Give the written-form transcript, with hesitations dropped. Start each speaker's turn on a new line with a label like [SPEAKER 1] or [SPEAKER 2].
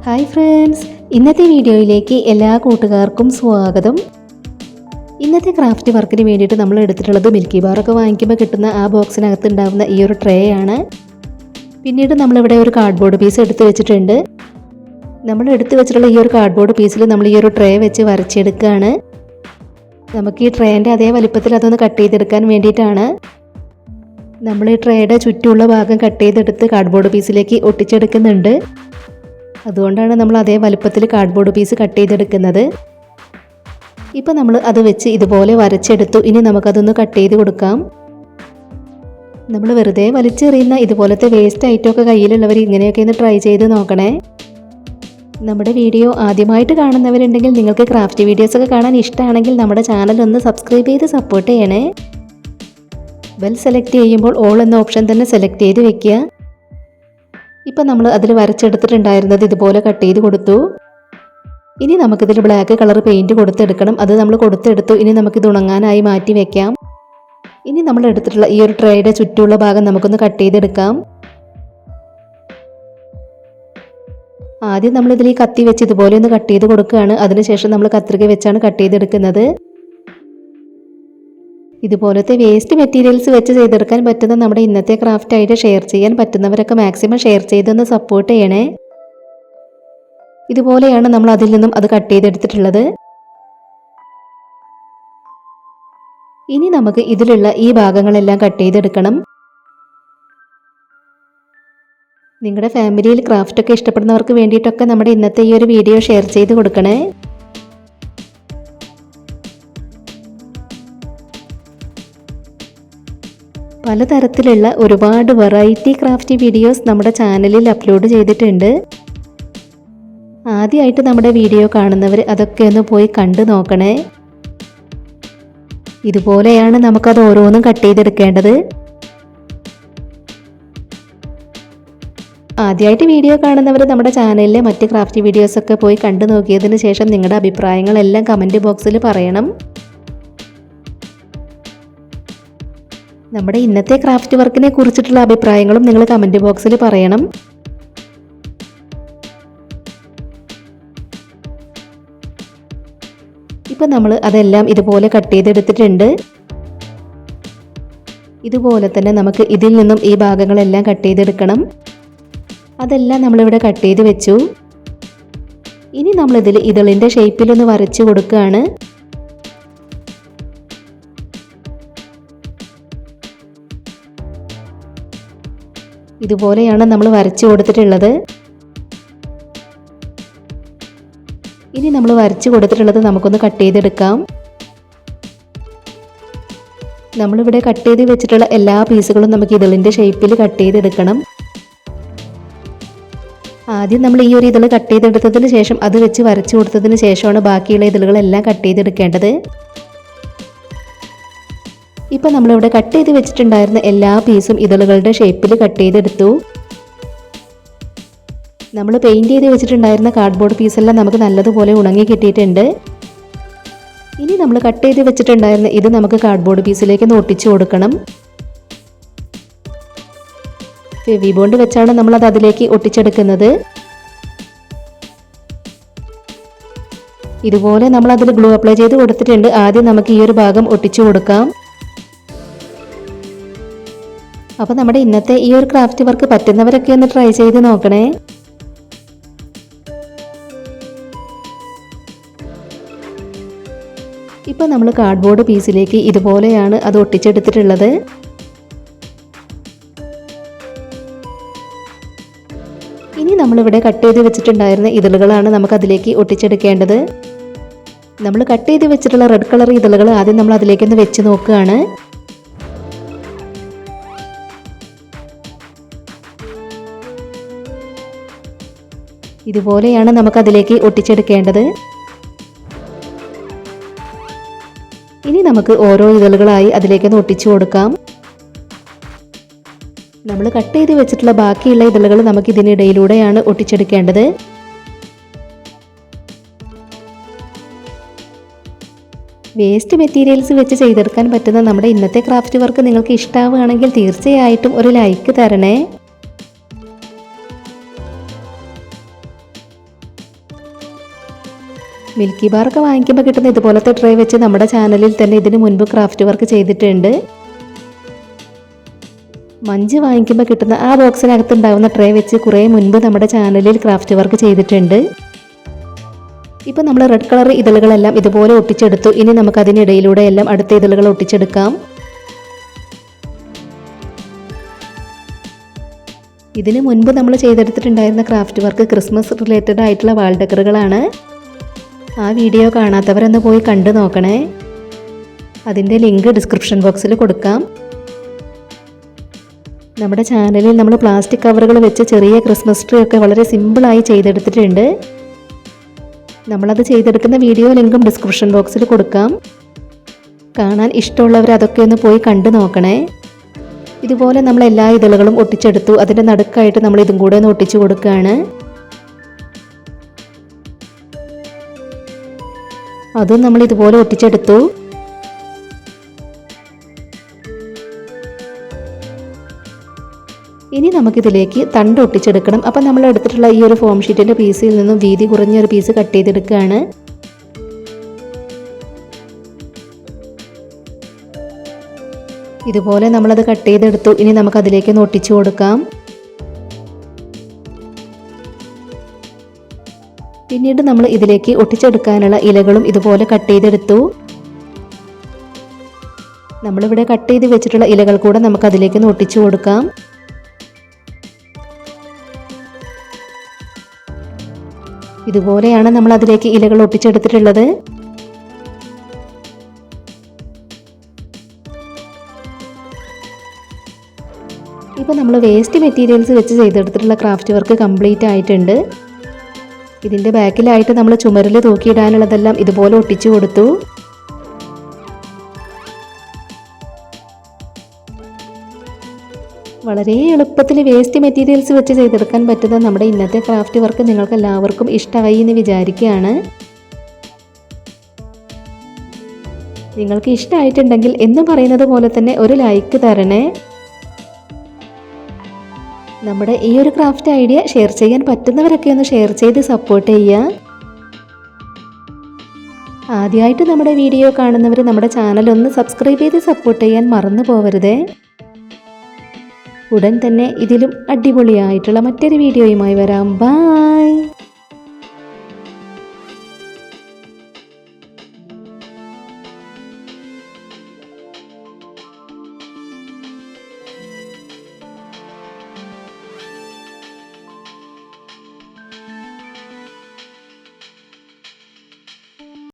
[SPEAKER 1] Hi friends, ഇന്നത്തെ വീഡിയോയിലേക്ക് എല്ലാ കൂട്ടുകാർക്കും സ്വാഗതം. ഇന്നത്തെ ക്രാഫ്റ്റ് വർക്കിന് വേണ്ടിയിട്ട് നമ്മൾ എടുത്തിട്ടുള്ളത് മിൽക്കി ബാറൊക്കെ വാങ്ങിക്കുമ്പോൾ കിട്ടുന്ന ആ ബോക്സിനകത്ത് ഉണ്ടാകുന്ന ഈ ഒരു ട്രേ ആണ്. പിന്നീട് നമ്മളിവിടെ ഒരു കാർഡ്ബോർഡ് പീസ് എടുത്ത് വെച്ചിട്ടുണ്ട്. നമ്മൾ എടുത്ത് വെച്ചിട്ടുള്ള ഈ ഒരു കാർഡ്ബോർഡ് പീസിൽ നമ്മൾ ഈ ഒരു ട്രേ വെച്ച് വരച്ചെടുക്കുകയാണ്. നമുക്ക് ഈ ട്രേൻ്റെ അതേ വലിപ്പത്തിൽ അതൊന്ന് കട്ട് ചെയ്തെടുക്കാൻ വേണ്ടിയിട്ടാണ്. നമ്മൾ ഈ ട്രേയുടെ ചുറ്റുമുള്ള ഭാഗം കട്ട് ചെയ്തെടുത്ത് കാർഡ്ബോർഡ് പീസിലേക്ക് ഒട്ടിച്ചെടുക്കുന്നുണ്ട്. അതുകൊണ്ടാണ് നമ്മൾ അതേ വലുപ്പത്തിൽ കാർഡ്ബോർഡ് പീസ് കട്ട് ചെയ്തെടുക്കുന്നത്. ഇപ്പോൾ നമ്മൾ അത് വെച്ച് ഇതുപോലെ വരച്ചെടുത്തു. ഇനി നമുക്കതൊന്ന് കട്ട് ചെയ്ത് കൊടുക്കാം. നമ്മൾ വെറുതെ വലിച്ചെറിയുന്ന ഇതുപോലത്തെ വേസ്റ്റ് ഐറ്റമൊക്കെ കയ്യിലുള്ളവർ ഇങ്ങനെയൊക്കെ ഒന്ന് ട്രൈ ചെയ്ത് നോക്കണേ. നമ്മുടെ വീഡിയോ ആദ്യമായിട്ട് കാണുന്നവരുണ്ടെങ്കിൽ നിങ്ങൾക്ക് ക്രാഫ്റ്റ് വീഡിയോസൊക്കെ കാണാൻ ഇഷ്ടമാണെങ്കിൽ നമ്മുടെ ചാനൽ ഒന്ന് സബ്സ്ക്രൈബ് ചെയ്ത് സപ്പോർട്ട് ചെയ്യണേ. ബെൽ സെലക്ട് ചെയ്യുമ്പോൾ ഓൾ എന്ന ഓപ്ഷൻ തന്നെ സെലക്ട് ചെയ്ത് വെക്കുക. ഇപ്പം നമ്മൾ അതിൽ വരച്ചെടുത്തിട്ടുണ്ടായിരുന്നത് ഇതുപോലെ കട്ട് ചെയ്ത് കൊടുത്തു. ഇനി നമുക്കിതിൽ ബ്ലാക്ക് കളർ പെയിൻറ്റ് കൊടുത്തെടുക്കണം. അത് നമ്മൾ കൊടുത്തെടുത്തു. ഇനി നമുക്കിത് ഉണങ്ങാനായി മാറ്റി വെക്കാം. ഇനി നമ്മൾ എടുത്തിട്ടുള്ള ഈ ഒരു ട്രേയുടെ ചുറ്റുമുള്ള ഭാഗം നമുക്കൊന്ന് കട്ട് ചെയ്തെടുക്കാം. ആദ്യം നമ്മളിതിൽ ഈ കത്തി വെച്ച് ഇതുപോലെ ഒന്ന് കട്ട് ചെയ്ത് കൊടുക്കുകയാണ്. അതിനുശേഷം നമ്മൾ കത്രിക വെച്ചാണ് കട്ട് ചെയ്തെടുക്കുന്നത്. ഇതുപോലത്തെ വേസ്റ്റ് മെറ്റീരിയൽസ് വെച്ച് ചെയ്തെടുക്കാൻ പറ്റുന്ന നമ്മുടെ ഇന്നത്തെ ക്രാഫ്റ്റ് ആയിട്ട് ഷെയർ ചെയ്യാൻ പറ്റുന്നവരൊക്കെ മാക്സിമം ഷെയർ ചെയ്തൊന്ന് സപ്പോർട്ട് ചെയ്യണേ. ഇതുപോലെയാണ് നമ്മൾ അതിൽ നിന്നും അത് കട്ട് ചെയ്തെടുത്തിട്ടുള്ളത്. ഇനി നമുക്ക് ഇതിലുള്ള ഈ ഭാഗങ്ങളെല്ലാം കട്ട് ചെയ്തെടുക്കണം. നിങ്ങളുടെ ഫാമിലിയിൽ ക്രാഫ്റ്റൊക്കെ ഇഷ്ടപ്പെടുന്നവർക്ക് വേണ്ടിയിട്ടൊക്കെ നമ്മുടെ ഇന്നത്തെ ഈ ഒരു വീഡിയോ ഷെയർ ചെയ്ത് കൊടുക്കണേ. പലതരത്തിലുള്ള ഒരുപാട് വെറൈറ്റി ക്രാഫ്റ്റ് വീഡിയോസ് നമ്മുടെ ചാനലിൽ അപ്ലോഡ് ചെയ്തിട്ടുണ്ട്. ആദ്യമായിട്ട് നമ്മുടെ വീഡിയോ കാണുന്നവർ അതൊക്കെ ഒന്ന് പോയി കണ്ടു നോക്കണേ. ഇതുപോലെയാണ് നമുക്കത് ഓരോന്നും കട്ട് ചെയ്തെടുക്കേണ്ടത്. ആദ്യമായിട്ട് വീഡിയോ കാണുന്നവർ നമ്മുടെ ചാനലിലെ മറ്റ് ക്രാഫ്റ്റ് വീഡിയോസൊക്കെ പോയി കണ്ടു നോക്കിയതിന് ശേഷം നിങ്ങളുടെ അഭിപ്രായങ്ങളെല്ലാം കമൻറ്റ് ബോക്സിൽ പറയണം. നമ്മുടെ ഇന്നത്തെ ക്രാഫ്റ്റ് വർക്കിനെ കുറിച്ചിട്ടുള്ള അഭിപ്രായങ്ങളും നിങ്ങൾ കമൻറ്റ് ബോക്സിൽ പറയണം. ഇപ്പം നമ്മൾ അതെല്ലാം ഇതുപോലെ കട്ട് ചെയ്തെടുത്തിട്ടുണ്ട്. ഇതുപോലെ തന്നെ നമുക്ക് ഇതിൽ നിന്നും ഈ ഭാഗങ്ങളെല്ലാം കട്ട് ചെയ്തെടുക്കണം. അതെല്ലാം നമ്മളിവിടെ കട്ട് ചെയ്ത് വെച്ചു. ഇനി നമ്മളിതിൽ ഇതളിൻ്റെ ഷേപ്പിലൊന്ന് വരച്ച് കൊടുക്കുകയാണ്. ഇതുപോലെയാണ് നമ്മൾ വരച്ചു കൊടുത്തിട്ടുള്ളത്. ഇനി നമ്മൾ വരച്ചു കൊടുത്തിട്ടുള്ളത് നമുക്കൊന്ന് കട്ട് ചെയ്തെടുക്കാം. നമ്മളിവിടെ കട്ട് ചെയ്ത് വെച്ചിട്ടുള്ള എല്ലാ പീസുകളും നമുക്ക് ഇതളിൻ്റെ ഷേപ്പിൽ കട്ട് ചെയ്തെടുക്കണം. ആദ്യം നമ്മൾ ഈ ഒരു ഇതൾ കട്ട് ചെയ്തെടുത്തതിന് ശേഷം അത് വെച്ച് വരച്ചു കൊടുത്തതിന് ശേഷമാണ് ബാക്കിയുള്ള ഇതളുകളെല്ലാം കട്ട് ചെയ്തെടുക്കേണ്ടത്. ഇപ്പം നമ്മളിവിടെ കട്ട് ചെയ്ത് വെച്ചിട്ടുണ്ടായിരുന്ന എല്ലാ പീസും ഇതളുകളുടെ ഷേപ്പിൽ കട്ട് ചെയ്തെടുത്തു. നമ്മൾ പെയിൻറ് ചെയ്ത് വെച്ചിട്ടുണ്ടായിരുന്ന കാർഡ്ബോർഡ് പീസെല്ലാം നമുക്ക് നല്ലതുപോലെ ഉണങ്ങി കിട്ടിയിട്ടുണ്ട്. ഇനി നമ്മൾ കട്ട് ചെയ്ത് വെച്ചിട്ടുണ്ടായിരുന്ന ഇത് നമുക്ക് കാർഡ്ബോർഡ് പീസിലേക്ക് ഒട്ടിച്ചു കൊടുക്കണം. ഫെവി ബോണ്ട് വെച്ചാണ് നമ്മളത് അതിലേക്ക് ഒട്ടിച്ചെടുക്കുന്നത്. ഇതുപോലെ നമ്മൾ അതിൽ ഗ്ലൂ അപ്ലൈ ചെയ്ത് കൊടുത്തിട്ടുണ്ട്. ആദ്യം നമുക്ക് ഈ ഒരു ഭാഗം ഒട്ടിച്ചു കൊടുക്കാം. അപ്പോൾ നമ്മുടെ ഇന്നത്തെ ഈ ഒരു ക്രാഫ്റ്റ് വർക്ക് പറ്റുന്നവരൊക്കെ ഒന്ന് ട്രൈ ചെയ്ത് നോക്കണേ. ഇപ്പോൾ നമ്മൾ കാർഡ്ബോർഡ് പീസിലേക്ക് ഇതുപോലെയാണ് അത് ഒട്ടിച്ചെടുത്തിട്ടുള്ളത്. ഇനി നമ്മളിവിടെ കട്ട് ചെയ്ത് വെച്ചിട്ടുണ്ടായിരുന്ന ഇതളുകളാണ് നമുക്ക് അതിലേക്ക് ഒട്ടിച്ചെടുക്കേണ്ടത്. നമ്മൾ കട്ട് ചെയ്ത് വെച്ചിട്ടുള്ള റെഡ് കളർ ഇതളുകൾ ആദ്യം നമ്മൾ അതിലേക്കൊന്ന് വെച്ച് നോക്കുകയാണ്. ഇതുപോലെയാണ് നമുക്കതിലേക്ക് ഒട്ടിച്ചെടുക്കേണ്ടത്. ഇനി നമുക്ക് ഓരോ ഇതളുകളായി അതിലേക്കൊന്ന് ഒട്ടിച്ചു കൊടുക്കാം. നമ്മൾ കട്ട് ചെയ്ത് വെച്ചിട്ടുള്ള ബാക്കിയുള്ള ഇതളുകൾ നമുക്ക് ഇതിനിടയിലൂടെയാണ് ഒട്ടിച്ചെടുക്കേണ്ടത്. വേസ്റ്റ് മെറ്റീരിയൽസ് വെച്ച് ചെയ്തെടുക്കാൻ പറ്റുന്ന നമ്മുടെ ഇന്നത്തെ ക്രാഫ്റ്റ് വർക്ക് നിങ്ങൾക്ക് ഇഷ്ടമാവുകയാണെങ്കിൽ തീർച്ചയായിട്ടും ഒരു ലൈക്ക് തരണേ. മിൽക്കി ബാറൊക്കെ വാങ്ങിക്കുമ്പോൾ കിട്ടുന്ന ഇതുപോലത്തെ ട്രേ വെച്ച് നമ്മുടെ ചാനലിൽ തന്നെ ഇതിന് മുൻപ് ക്രാഫ്റ്റ് വർക്ക് ചെയ്തിട്ടുണ്ട്. മഞ്ച് വാങ്ങിക്കുമ്പോൾ കിട്ടുന്ന ആ ബോക്സിനകത്ത് ഉണ്ടാകുന്ന ട്രേ വെച്ച് കുറേ മുൻപ് നമ്മുടെ ചാനലിൽ ക്രാഫ്റ്റ് വർക്ക് ചെയ്തിട്ടുണ്ട്. ഇപ്പോൾ നമ്മൾ റെഡ് കളർ ഇതളുകളെല്ലാം ഇതുപോലെ ഒട്ടിച്ചെടുത്തു. ഇനി നമുക്ക് അതിനിടയിലൂടെ എല്ലാം അടുത്ത ഇതളുകൾ ഒട്ടിച്ചെടുക്കാം. ഇതിന് മുൻപ് നമ്മൾ ചെയ്തെടുത്തിട്ടുണ്ടായിരുന്ന ക്രാഫ്റ്റ് വർക്ക് ക്രിസ്മസ് റിലേറ്റഡ് ആയിട്ടുള്ള വാൾ ഡെക്കറുകളാണ്. ആ വീഡിയോ കാണാത്തവരൊന്ന് പോയി കണ്ടു നോക്കണേ. അതിൻ്റെ ലിങ്ക് ഡിസ്ക്രിപ്ഷൻ ബോക്സിൽ കൊടുക്കാം. നമ്മുടെ ചാനലിൽ നമ്മൾ പ്ലാസ്റ്റിക് കവറുകൾ വെച്ച് ചെറിയ ക്രിസ്മസ് ട്രീ ഒക്കെ വളരെ സിമ്പിളായി ചെയ്തെടുത്തിട്ടുണ്ട്. നമ്മളത് ചെയ്തെടുക്കുന്ന വീഡിയോ ലിങ്കും ഡിസ്ക്രിപ്ഷൻ ബോക്സിൽ കൊടുക്കാം. കാണാൻ ഇഷ്ടമുള്ളവർ അതൊക്കെ ഒന്ന് പോയി കണ്ടു നോക്കണേ. ഇതുപോലെ നമ്മൾ എല്ലാ ഇതളുകളും ഒട്ടിച്ചെടുത്തു. അതിൻ്റെ നടുക്കായിട്ട് നമ്മൾ ഇതും കൂടെ ഒന്ന് ഒട്ടിച്ചു കൊടുക്കുകയാണ്. അതും നമ്മൾ ഇതുപോലെ ഒട്ടിച്ചെടുത്തു. ഇനി നമുക്കിതിലേക്ക് തണ്ട് ഒട്ടിച്ചെടുക്കണം. അപ്പം നമ്മൾ എടുത്തിട്ടുള്ള ഈ ഒരു ഫോം ഷീറ്റിൻ്റെ പീസിൽ നിന്നും വീതി കുറഞ്ഞൊരു പീസ് കട്ട് ചെയ്തെടുക്കുകയാണ്. ഇതുപോലെ നമ്മളത് കട്ട് ചെയ്തെടുത്തു. ഇനി നമുക്കതിലേക്ക് ഒന്ന് ഒട്ടിച്ചു കൊടുക്കാം. പിന്നീട് നമ്മൾ ഇതിലേക്ക് ഒട്ടിച്ചെടുക്കാനുള്ള ഇലകളും ഇതുപോലെ കട്ട് ചെയ്തെടുത്തു. നമ്മളിവിടെ കട്ട് ചെയ്ത് വെച്ചിട്ടുള്ള ഇലകൾ കൂടെ നമുക്കതിലേക്ക് ഒന്ന് ഒട്ടിച്ചു കൊടുക്കാം. ഇതുപോലെയാണ് നമ്മൾ അതിലേക്ക് ഇലകൾ ഒട്ടിച്ചെടുത്തിട്ടുള്ളത്. ഇപ്പോൾ നമ്മൾ വേസ്റ്റ് മെറ്റീരിയൽസ് വെച്ച് ചെയ്തെടുത്തിട്ടുള്ള ക്രാഫ്റ്റ് വർക്ക് കംപ്ലീറ്റ് ആയിട്ടുണ്ട്. ഇതിൻ്റെ ബാക്കിലായിട്ട് നമ്മൾ ചുമരിൽ തൂക്കിയിടാനുള്ളതെല്ലാം ഇതുപോലെ ഒട്ടിച്ചു കൊടുത്തു. വളരെ എളുപ്പത്തിൽ വേസ്റ്റ് മെറ്റീരിയൽസ് വെച്ച് ചെയ്തെടുക്കാൻ പറ്റുന്ന നമ്മുടെ ഇന്നത്തെ ക്രാഫ്റ്റ് വർക്ക് നിങ്ങൾക്ക് എല്ലാവർക്കും ഇഷ്ടമായി എന്ന് വിചാരിക്കുകയാണ്. നിങ്ങൾക്ക് ഇഷ്ടമായിട്ടുണ്ടെങ്കിൽ എന്ന് പറയുന്നത് പോലെ തന്നെ ഒരു ലൈക്ക് തരണേ. നമ്മുടെ ഈ ഒരു ക്രാഫ്റ്റ് ഐഡിയ ഷെയർ ചെയ്യാൻ പറ്റുന്നവരൊക്കെ ഒന്ന് ഷെയർ ചെയ്ത് സപ്പോർട്ട് ചെയ്യുക. ആദ്യമായിട്ട് നമ്മുടെ വീഡിയോ കാണുന്നവർ നമ്മുടെ ചാനൽ ഒന്ന് സബ്സ്ക്രൈബ് ചെയ്ത് സപ്പോർട്ട് ചെയ്യാൻ മറന്നു പോകരുതേ. ഉടൻ തന്നെ ഇതിലും അടിപൊളിയായിട്ടുള്ള മറ്റൊരു വീഡിയോയുമായി വരാം. ബൈ.